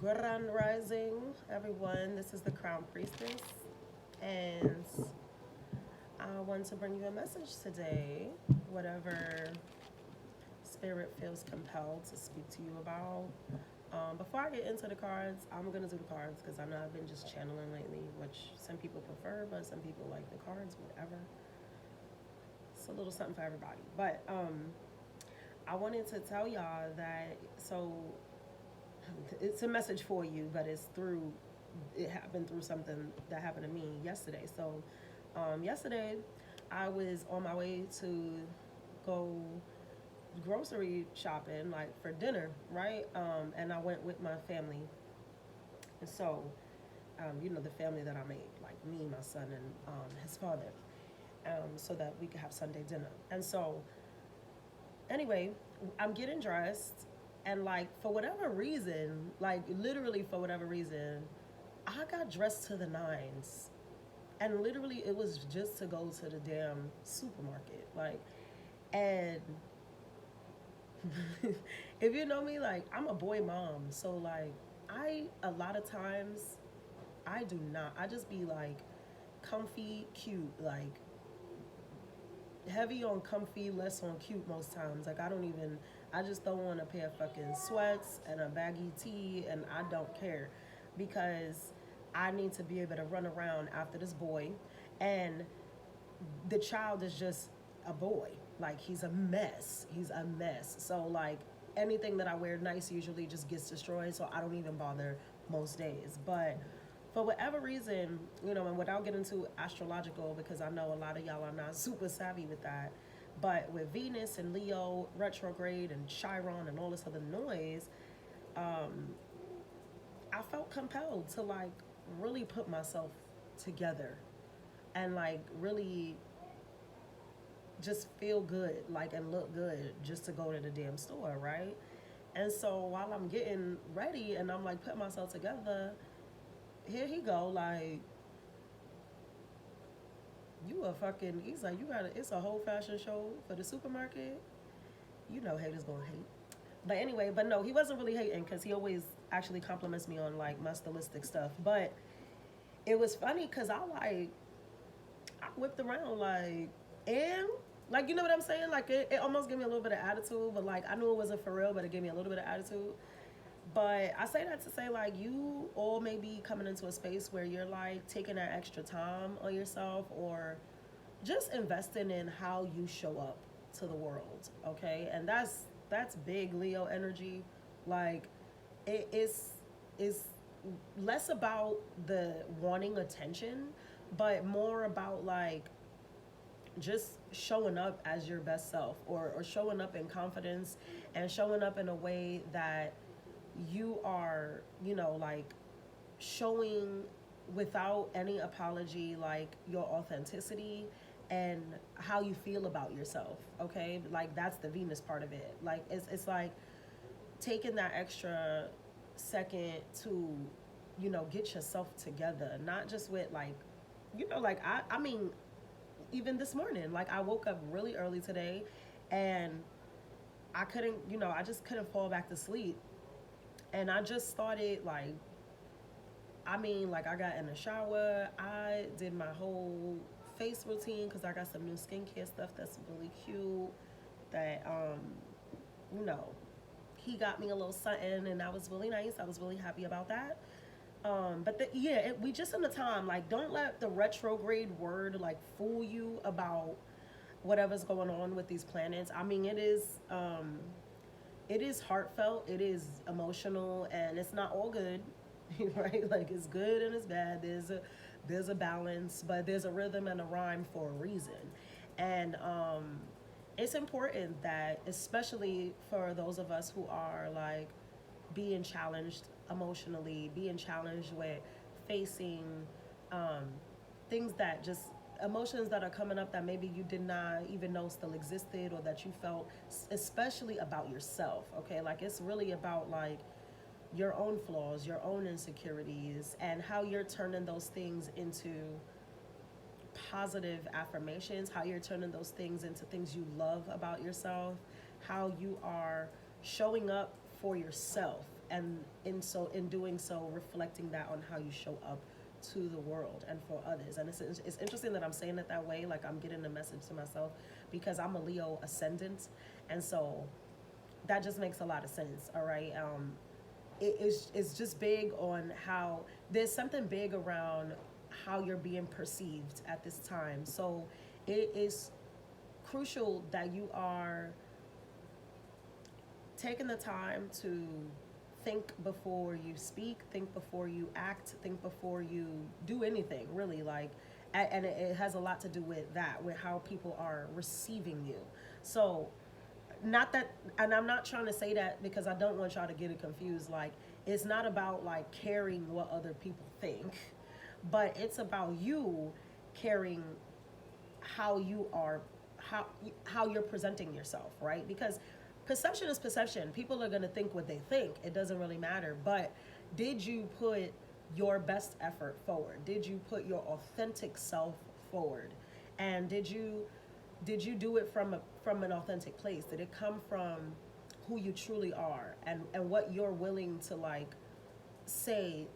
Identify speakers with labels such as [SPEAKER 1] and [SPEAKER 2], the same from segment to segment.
[SPEAKER 1] Grand Rising, everyone. This is the Crown Priestess, and I want to bring you a message today. Whatever spirit feels compelled to speak to you about. Before I get into the cards, I'm gonna do the cards because I know I've been just channeling lately, which some people prefer, but some people like the cards. Whatever. It's a little something for everybody. But I wanted to tell y'all that it's a message for you, but it happened through something that happened to me yesterday. So yesterday I was on my way to go grocery shopping, like for dinner, right? And I went with my family. And so, the family that I made, like me, my son, and his father, so that we could have Sunday dinner. And so, anyway, I'm getting dressed, and like for whatever reason, like literally for whatever reason, I got dressed to the nines. And literally, it was just to go to the damn supermarket. Like, and if you know me, like, I'm a boy mom. So, like, a lot of times, I do not. I just be like comfy, cute, like heavy on comfy, less on cute most times. Like, I just don't want a pair of fucking sweats and a baggy tee, and I don't care because I need to be able to run around after this boy. And the child is just a boy. Like, he's a mess. He's a mess. So, like, anything that I wear nice usually just gets destroyed, so I don't even bother most days. But for whatever reason, and without getting too astrological, because I know a lot of y'all are not super savvy with that, but with Venus and Leo retrograde and Chiron and all this other noise, I felt compelled to, like, really put myself together and, like, really just feel good, like, and look good just to go to the damn store, right? And so while I'm getting ready and I'm, like, putting myself together, here he go, like, he's like, it's a whole fashion show for the supermarket. Haters gonna hate. But anyway, but no, he wasn't really hating because he always actually compliments me on, like, my stylistic stuff. But it was funny because I whipped around, like, and, like, you know what I'm saying? Like, it almost gave me a little bit of attitude, but, like, I knew it wasn't for real, but it gave me a little bit of attitude. But I say that to say, like, you all may be coming into a space where you're, like, taking that extra time on yourself or just investing in how you show up to the world, okay? And that's big Leo energy. Like, it is less about the wanting attention, but more about, like, just showing up as your best self or showing up in confidence and showing up in a way that you are, like, showing without any apology, like, your authenticity and how you feel about yourself, okay? Like, that's the Venus part of it. Like, it's like taking that extra second to, get yourself together, not just with, like, like, I mean, even this morning, like, I woke up really early today and I couldn't, I just couldn't fall back to sleep. And I just started, like, I got in the shower. I did my whole face routine because I got some new skincare stuff that's really cute. That, he got me a little something, and that was really nice. I was really happy about that. We just in the time, like, don't let the retrograde word, like, fool you about whatever's going on with these planets. I mean, it is heartfelt, it is emotional, and it's not all good, right? Like, it's good and it's bad. There's a balance, but there's a rhythm and a rhyme for a reason. And it's important that, especially for those of us who are, like, being challenged emotionally, being challenged with facing things that just emotions that are coming up that maybe you did not even know still existed or that you felt, especially about yourself, okay? Like, it's really about, like, your own flaws, your own insecurities, and how you're turning those things into positive affirmations, how you're turning those things into things you love about yourself, how you are showing up for yourself and in doing so, reflecting that on how you show up to the world and for others. And it's interesting that I'm saying it that way, like I'm getting the message to myself, because I'm a Leo ascendant, and so that just makes a lot of sense. All right. It's just big on how there's something big around how you're being perceived at this time. So it is crucial that you are taking the time to think before you speak, think before you act, think before you do anything, really. Like, and it has a lot to do with that, with how people are receiving you. So, not that, and I'm not trying to say that because I don't want y'all to get it confused. Like, it's not about like caring what other people think, but it's about you caring how you are, how you're presenting yourself, right? Because perception is perception. People are going to think what they think. It doesn't really matter. But did you put your best effort forward? Did you put your authentic self forward? And did you do it from an authentic place? Did it come from who you truly are, and what you're willing to like say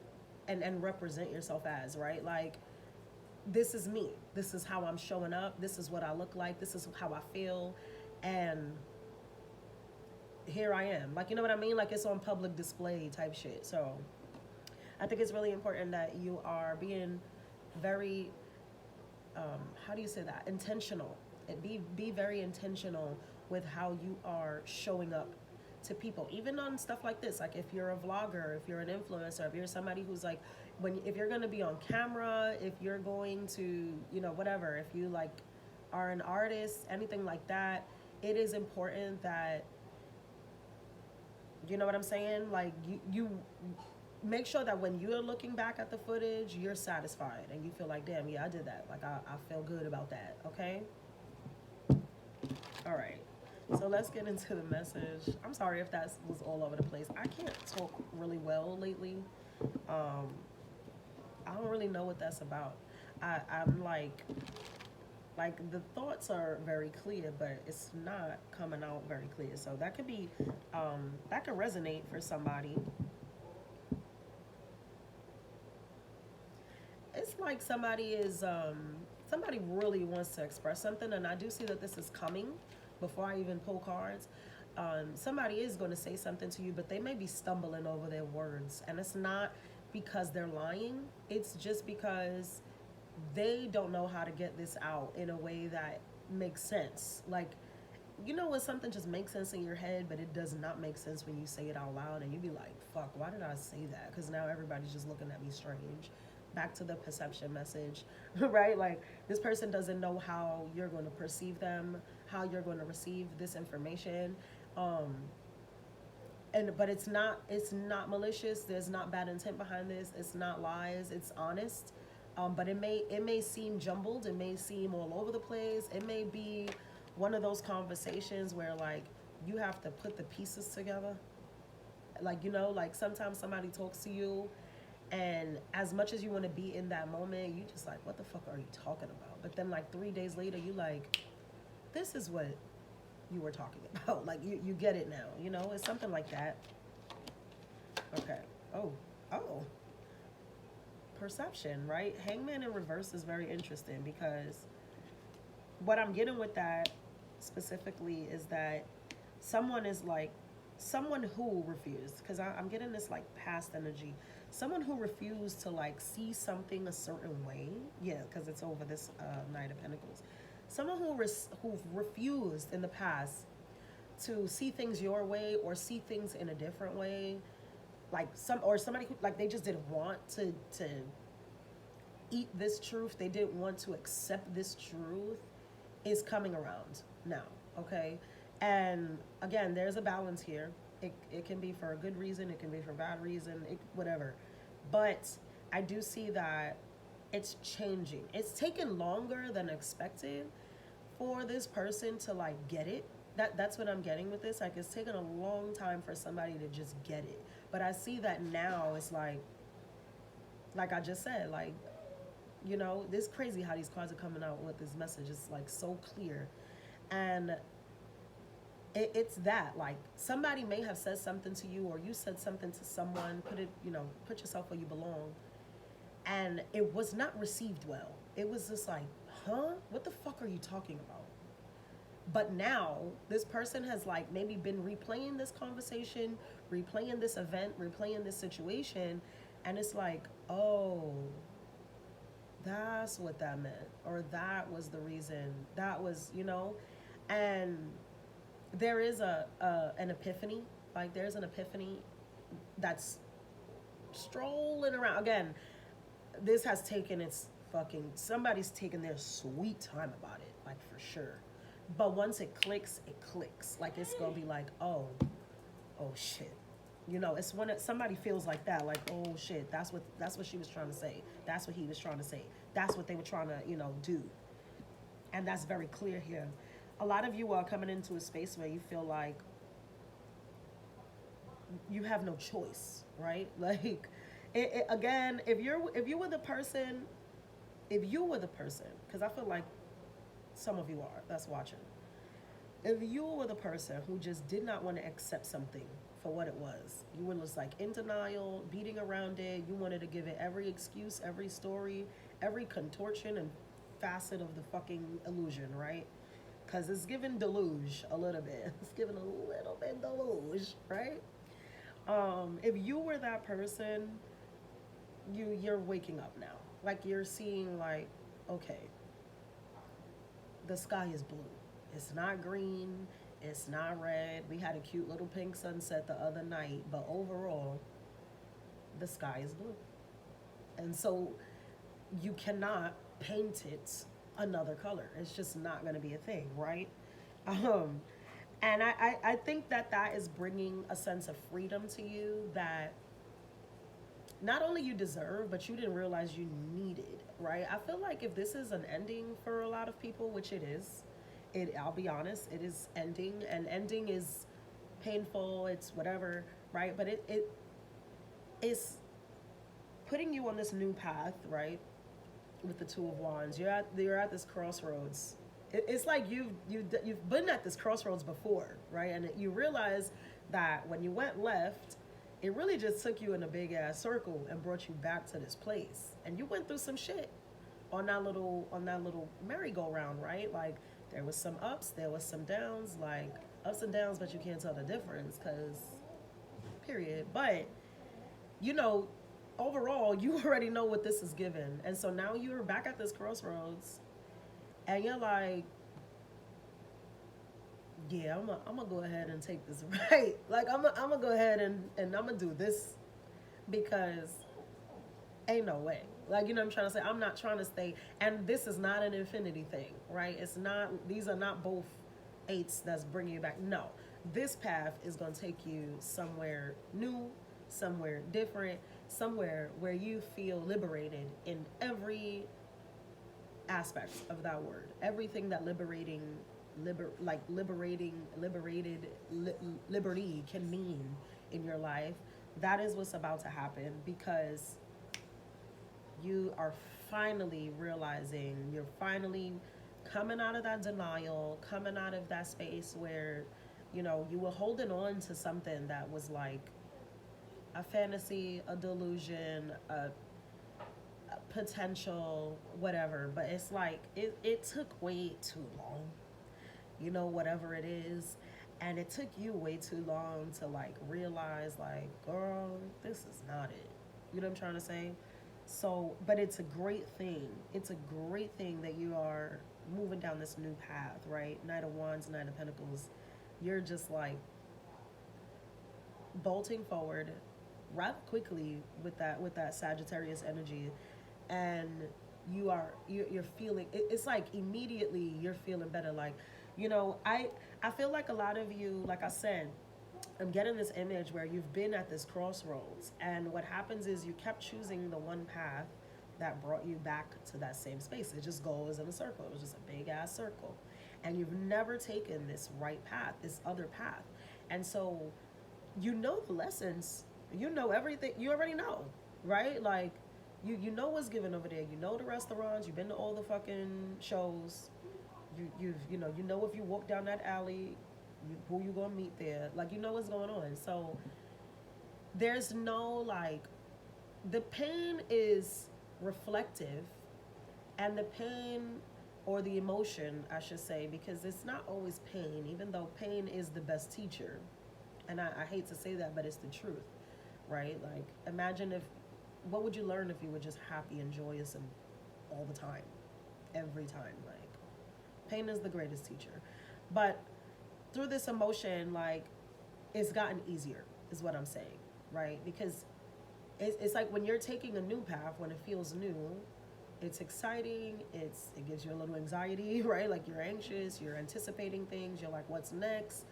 [SPEAKER 1] and represent yourself as, right? Like, this is me. This is how I'm showing up. This is what I look like. This is how I feel. And here I am. Like, you know what I mean? Like, it's on public display type shit. So I think it's really important that you are being very, how do you say that? Intentional. Be very intentional with how you are showing up to people, even on stuff like this. Like, if you're a vlogger, if you're an influencer, if you're somebody who's like, if you're going to be on camera, if you're going to, you know, whatever, if you like are an artist, anything like that, it is important that, you know what I'm saying? Like, you make sure that when you're looking back at the footage, you're satisfied and you feel like, damn, yeah, I did that. Like, I feel good about that. Okay. All right. So let's get into the message. I'm sorry if that was all over the place. I can't talk really well lately. I don't really know what that's about. I'm like the thoughts are very clear, but it's not coming out very clear. So that could be, that could resonate for somebody. It's like somebody really wants to express something, and I do see that this is coming before I even pull cards. Somebody is going to say something to you, but they may be stumbling over their words, and it's not because they're lying. It's just because they don't know how to get this out in a way that makes sense. Like, you know, when something just makes sense in your head, but it does not make sense when you say it out loud, and you be like, fuck, why did I say that? Because now everybody's just looking at me strange. Back to the perception message, right? Like, this person doesn't know how you're going to perceive them, how you're going to receive this information. But it's not malicious. There's not bad intent behind this. It's not lies. It's honest. But it may seem jumbled. It may seem all over the place. It may be one of those conversations where, like, you have to put the pieces together. Like, you know, like sometimes somebody talks to you, and as much as you want to be in that moment, you just like, what the fuck are you talking about? But then like 3 days later, you like, this is what you were talking about. Like, you get it now, you know? It's something like that. Okay. Oh. Perception, right? Hangman in reverse is very interesting, because what I'm getting with that specifically is that someone who refused, because I'm getting this like past energy. Someone who refused to like see something a certain way. Yeah, because it's over this Knight of Pentacles. Someone who refused in the past to see things your way or see things in a different way. Like somebody who, like, they just didn't want to eat this truth. They didn't want to accept this truth, is coming around now. Okay. And again, there's a balance here. It can be for a good reason. It can be for a bad reason. Whatever. But I do see that it's changing. It's taken longer than expected for this person to like get it. That's what I'm getting with this. Like, it's taken a long time for somebody to just get it. But I see that now it's like I just said, like, you know, it's crazy how these cards are coming out with this message. It's like so clear. And It's that, like, somebody may have said something to you, or you said something to someone, put it, put yourself where you belong, and it was not received well. It was just like, huh, what the fuck are you talking about? But now this person has, like, maybe been replaying this conversation, replaying this event, replaying this situation, and it's like, oh, that's what that meant, or that was the reason, that was, and there is an epiphany. Like, there's an epiphany that's strolling around. Again, this has taken its fucking, somebody's taken their sweet time about it, like, for sure. But once it clicks, it clicks. Like, it's gonna be like, oh shit. It's when somebody feels like that, like, oh shit, that's what she was trying to say. That's what he was trying to say. That's what they were trying to, do. And that's very clear here. A lot of you are coming into a space where you feel like you have no choice, right? Like, again, if you were the person, because I feel like some of you are that's watching. If you were the person who just did not want to accept something for what it was, you were just like in denial, beating around it, you wanted to give it every excuse, every story, every contortion and facet of the fucking illusion, right? Because it's giving deluge a little bit. It's giving a little bit deluge, right? If you were that person, you're waking up now. Like, you're seeing, like, okay, the sky is blue. It's not green. It's not red. We had a cute little pink sunset the other night, but overall, the sky is blue. And so you cannot paint it another color. It's just not going to be a thing, right? And I think that is bringing a sense of freedom to you that not only you deserve, but you didn't realize you needed, right? I feel like if this is an ending for a lot of people, which it is, I'll be honest, it is ending, and ending is painful, it's whatever, right? But it is putting you on this new path, right? With the Two of Wands, you're at this crossroads. It's like you've been at this crossroads before, right? And you realize that when you went left, it really just took you in a big ass circle and brought you back to this place. And you went through some shit on that little merry-go-round, right? Like, there was some ups, there was some downs, like ups and downs, but you can't tell the difference, because period. But overall, you already know what this is given. And so now you're back at this crossroads and you're like, yeah, I'm gonna go ahead and take this, right? Like, I'm gonna go ahead and I'm gonna do this, because ain't no way. Like, what I'm trying to say? I'm not trying to stay, and this is not an infinity thing, right? It's not, these are not both eights that's bringing you back. No, this path is gonna take you somewhere new, somewhere different, somewhere where you feel liberated in every aspect of that word. Everything that liberty can mean in your life. That is what's about to happen, because you are finally realizing, you're finally coming out of that denial, coming out of that space where, you were holding on to something that was like a fantasy, a delusion, a potential, whatever. But it's like, it took way too long, whatever it is. And it took you way too long to, like, realize, like, girl, this is not it. You know what I'm trying to say? So, but it's a great thing. It's a great thing that you are moving down this new path, right? Knight of Wands, Knight of Pentacles. You're just, like, bolting forward rather quickly with that Sagittarius energy, and you're feeling, it's like immediately you're feeling better. Like, I feel like a lot of you, like I said, I'm getting this image where you've been at this crossroads, and what happens is you kept choosing the one path that brought you back to that same space. It just goes in a circle. It was just a big ass circle, and you've never taken this right path, this other path. And so the lessons, everything, you already know, right? Like, you know what's given over there. You know the restaurants, you've been to all the fucking shows. You know if you walk down that alley, who you gonna meet there. Like, you know what's going on. So there's no like, the pain is reflective, and the pain, or the emotion, I should say, because it's not always pain, even though pain is the best teacher. And I hate to say that, but it's the truth, right? Like, imagine if, what would you learn if you were just happy and joyous and all the time, every time? Like, pain is the greatest teacher. But through this emotion, like, it's gotten easier, is what I'm saying, right? Because it's like when you're taking a new path, when it feels new, it's exciting, it gives you a little anxiety, right? Like, you're anxious, you're anticipating things, you're like, what's next?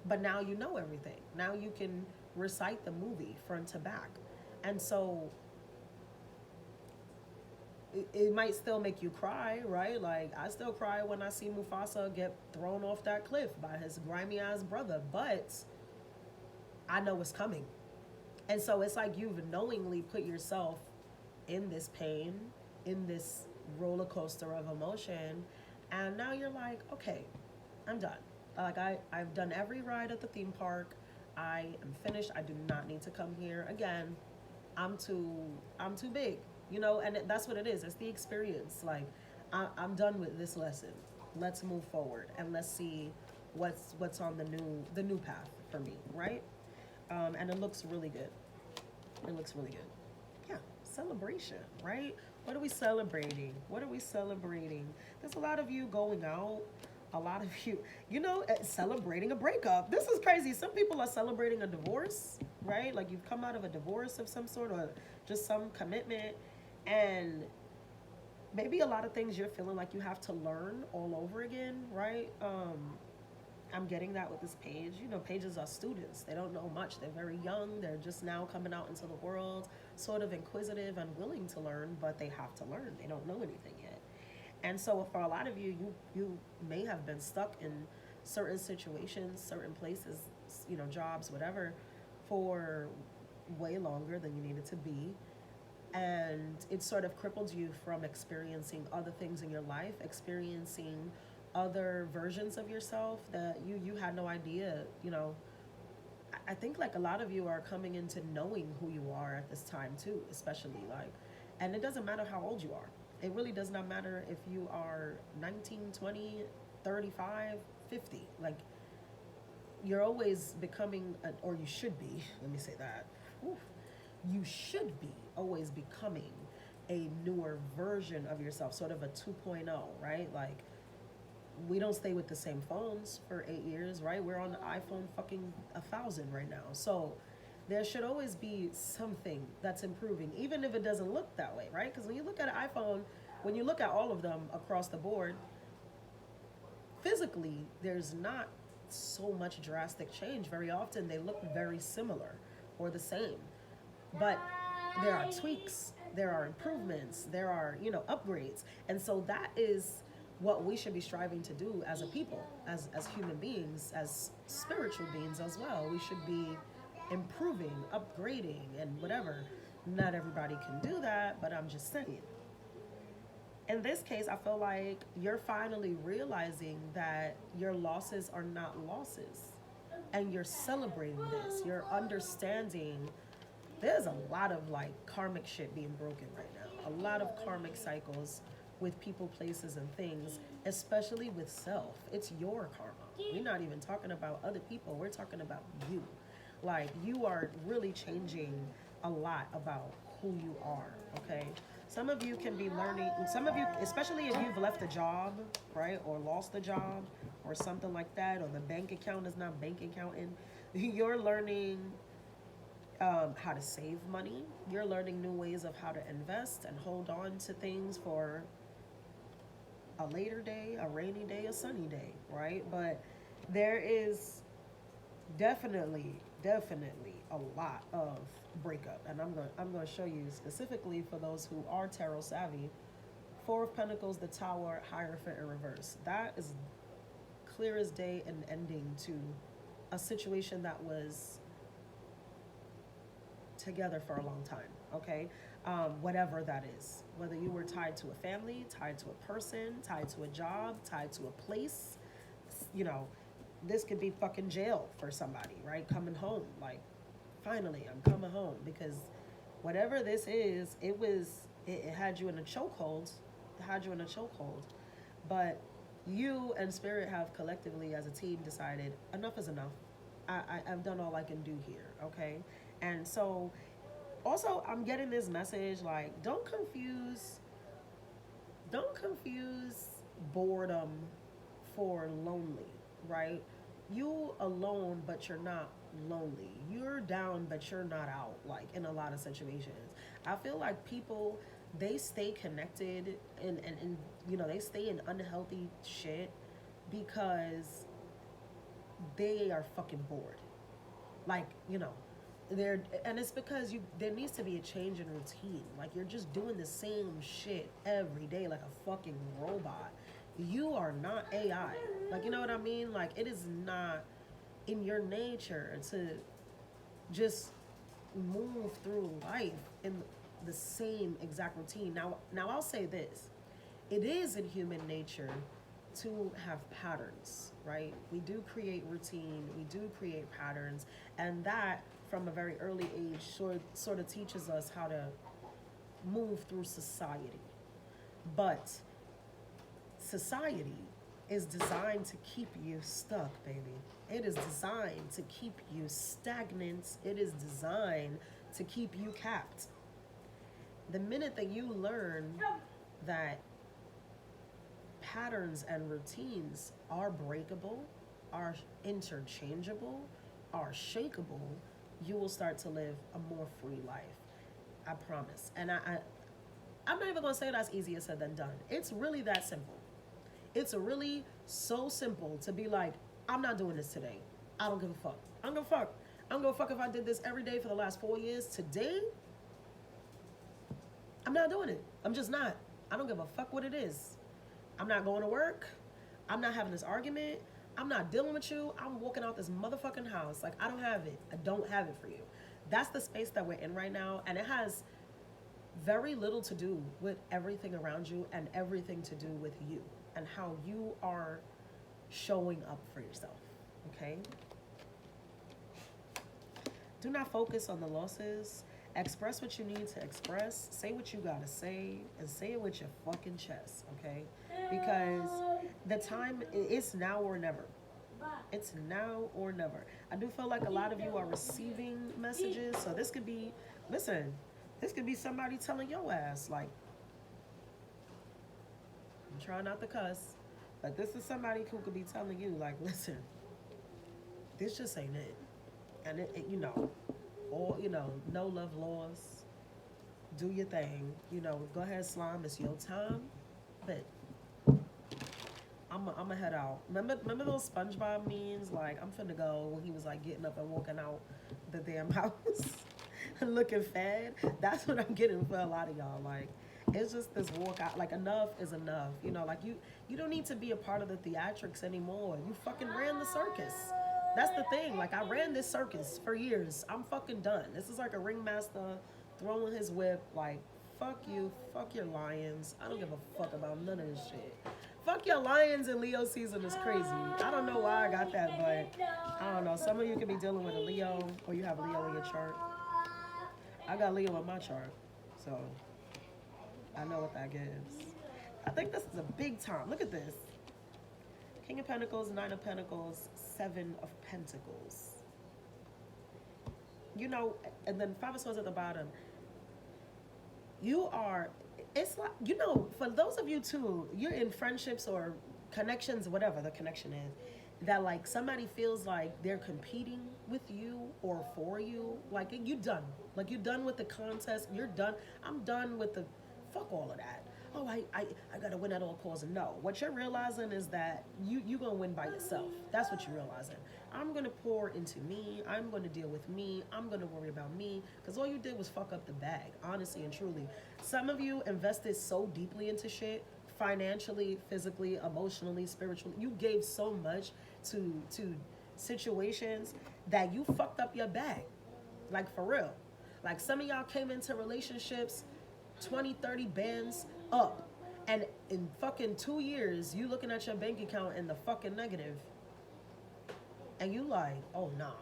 [SPEAKER 1] But now you know everything. Now you can recite the movie front to back. And so it might still make you cry, right? Like, I still cry when I see Mufasa get thrown off that cliff by his grimy ass brother, but I know it's coming. And so it's like you've knowingly put yourself in this pain, in this roller coaster of emotion, and now you're like, okay, I'm done. Like, I've done every ride at the theme park. I am finished. I do not need to come here again. I'm too big, you know. And that's what it is. It's the experience. Like, I'm done with this lesson. Let's move forward and let's see what's on the new path for me, right? And it looks really good. It looks really good. Yeah, celebration, right? What are we celebrating? What are we celebrating? There's a lot of you going out. A lot of you, you know, celebrating a breakup. This is crazy. Some people are celebrating a divorce, right? Like, you've come out of a divorce of some sort, or just some commitment. And maybe a lot of things you're feeling like you have to learn all over again, right? I'm getting that with this page. You know, pages are students. They don't know much. They're very young. They're just now coming out into the world, sort of inquisitive and willing to learn, but they have to learn. They don't know anything yet. And so for a lot of you, you may have been stuck in certain situations, certain places, you know, jobs, whatever, for way longer than you needed to be. And it sort of crippled you from experiencing other things in your life, experiencing other versions of yourself that you had no idea, you know. I think, like, a lot of you are coming into knowing who you are at this time too, especially, like, and it doesn't matter how old you are. It really does not matter if you are 19, 20, 35, 50. Like, you're always becoming, or you should be, let me say that. Oof. You should be always becoming a newer version of yourself, sort of a 2.0, right? Like, we don't stay with the same phones for 8 years, right? We're on the iPhone fucking 1,000 right now. So there should always be something that's improving, even if it doesn't look that way, right? Because when you look at an iPhone, when you look at all of them across the board, physically, there's not so much drastic change. Very often, they look very similar or the same. But there are tweaks, there are improvements, there are, you know, upgrades. And so that is what we should be striving to do as a people, as human beings, as spiritual beings as well. We should be improving, upgrading, and whatever. Not everybody can do that, but I'm just saying. In this case, I feel like you're finally realizing that your losses are not losses. And you're celebrating this. You're understanding there's a lot of, like, karmic shit being broken right now. A lot of karmic cycles with people, places, and things, especially with self. It's your karma. We're not even talking about other people. We're talking about you. Like, you are really changing a lot about who you are, okay? Some of you can be learning, some of you, especially if you've left a job, right, or lost a job, or something like that, or the bank account is not bank accounting, you're learning how to save money. You're learning new ways of how to invest and hold on to things for a later day, a rainy day, a sunny day, right? But there is definitely a lot of breakup, and I'm going to show you specifically for those who are tarot savvy. Four of Pentacles, the Tower, Hierophant in reverse. That is clear as day an ending to a situation that was together for a long time, okay? Whatever that is, whether you were tied to a family, tied to a person, tied to a job, tied to a place, you know, this could be fucking jail for somebody, right? Coming home, like, finally, I'm coming home, because whatever this is, it had you in a chokehold. It had you in a chokehold. But you and Spirit have collectively, as a team, decided enough is enough. I've done all I can do here, okay? And so, also, I'm getting this message, like, don't confuse boredom for lonely, right? You alone, but you're not lonely. You're down, but you're not out, like, in a lot of situations. I feel like people, they stay connected, and they stay in unhealthy shit because they are fucking bored. Like, and it's because there needs to be a change in routine. Like, you're just doing the same shit every day like a fucking robot. You are not AI. Like, you know what I mean? Like, it is not in your nature to just move through life in the same exact routine. Now I'll say this. It is in human nature to have patterns, right? We do create routine, we do create patterns, and that from a very early age sort of teaches us how to move through society. But society is designed to keep you stuck, baby. It is designed to keep you stagnant. It is designed to keep you capped. The minute that you learn that patterns and routines are breakable, are interchangeable, are shakable, you will start to live a more free life. I promise. And I'm not even going to say that's easier said than done. It's really that simple. It's really so simple to be like, I'm not doing this today. I don't give a fuck. I don't give a fuck. I don't give a fuck if I did this every day for the last 4 years. Today, I'm not doing it. I'm just not. I don't give a fuck what it is. I'm not going to work. I'm not having this argument. I'm not dealing with you. I'm walking out this motherfucking house. Like, I don't have it. I don't have it for you. That's the space that we're in right now. And it has very little to do with everything around you and everything to do with you and how you are showing up for yourself. Okay? Do not focus on the losses. Express what you need to express. Say what you gotta say, and say it with your fucking chest, okay? Because the time, it's now or never. It's now or never. I do feel like a lot of you are receiving messages, so this could be, listen, this could be somebody telling your ass, like, I'm trying not to cuss, but this is somebody who could be telling you, like, listen, this just ain't it. And or, no love lost. Do your thing. Go ahead, slime. It's your time. But I'm going to head out. Remember those SpongeBob memes? Like, I'm finna go when he was, like, getting up and walking out the damn house and looking fed. That's what I'm getting for a lot of y'all. Like, it's just this walk out. Like, enough is enough. Like, you don't need to be a part of the theatrics anymore. You fucking ran the circus. That's the thing. Like, I ran this circus for years. I'm fucking done. This is like a ringmaster throwing his whip. Like, fuck you. Fuck your lions. I don't give a fuck about none of this shit. Fuck your lions in Leo season is crazy. I don't know why I got that, but I don't know. Some of you could be dealing with a Leo, or you have Leo in your chart. I got Leo in my chart, so I know what that gives. I think this is a big time. Look at this. King of Pentacles, Nine of Pentacles, Seven of Pentacles. And then Five of Swords at the bottom. It's like, for those of you too, you're in friendships or connections, whatever the connection is, that like somebody feels like they're competing with you or for you. Like, you done. Like, you're done with the contest. You're done. I'm done with the, fuck all of that. Oh, I gotta win at all costs. No, what you're realizing is that you're gonna win by yourself. That's what you're realizing. I'm gonna pour into me. I'm gonna deal with me. I'm gonna worry about me. Because all you did was fuck up the bag, honestly and truly. Some of you invested so deeply into shit, financially, physically, emotionally, spiritually. You gave so much to situations that you fucked up your bag. Like, for real. Like, some of y'all came into relationships 20, 30 bands up, and in fucking 2 years you looking at your bank account in the fucking negative. And you like, oh nah.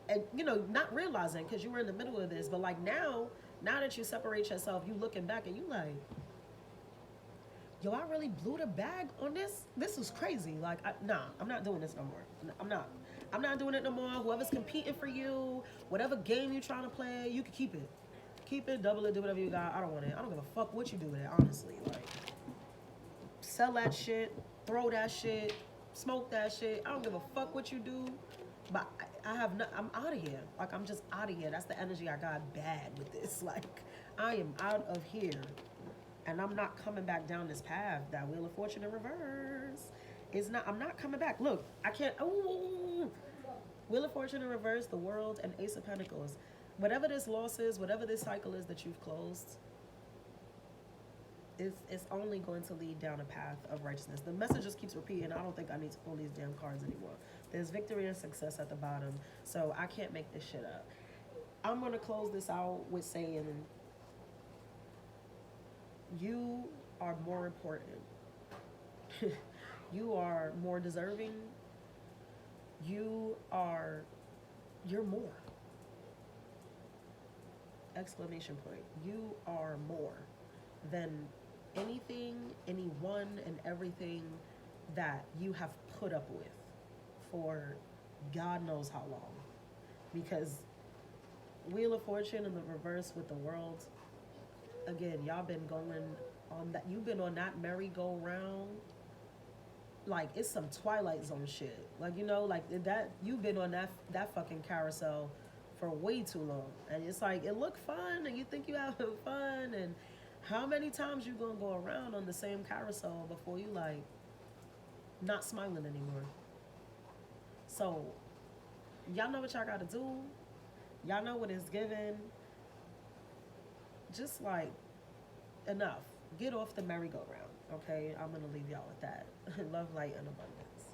[SPEAKER 1] And you know, not realizing because you were in the middle of this, but like now that you separate yourself, you looking back and you like, yo, I really blew the bag on this. This is crazy. Like, nah, I'm not doing this no more. I'm not. I'm not doing it no more. Whoever's competing for you, whatever game you're trying to play, you can keep it. Keep it, double it, do whatever you got. I don't want it. I don't give a fuck what you do with it, honestly. Like, sell that shit, throw that shit, smoke that shit. I don't give a fuck what you do. But I have not, I'm out of here. Like, I'm just out of here. That's the energy I got bad with this. Like, I am out of here. And I'm not coming back down this path. That Wheel of Fortune in reverse. It's not, I'm not coming back. Look, I can't, ooh. Wheel of Fortune in reverse, the World, and Ace of Pentacles. Whatever this loss is, whatever this cycle is that you've closed, it's only going to lead down a path of righteousness. The message just keeps repeating. I don't think I need to pull these damn cards anymore. There's victory and success at the bottom, so I can't make this shit up. I'm going to close this out with saying, you are more important. You are more deserving. You're more. Exclamation point. You are more than anything, anyone, and everything that you have put up with for God knows how long. Because Wheel of Fortune in the reverse with the World, again, y'all been going on that, you've been on that merry-go-round, like it's some Twilight Zone shit. Like, you know, like that, you've been on that fucking carousel for way too long. And it's like, it look fun and you think you having fun, and how many times you gonna go around on the same carousel before you like not smiling anymore? So y'all know what y'all gotta do. Y'all know what it's given. Just like, enough. Get off the merry-go-round, okay? I'm gonna leave y'all with that. Love, light, and abundance.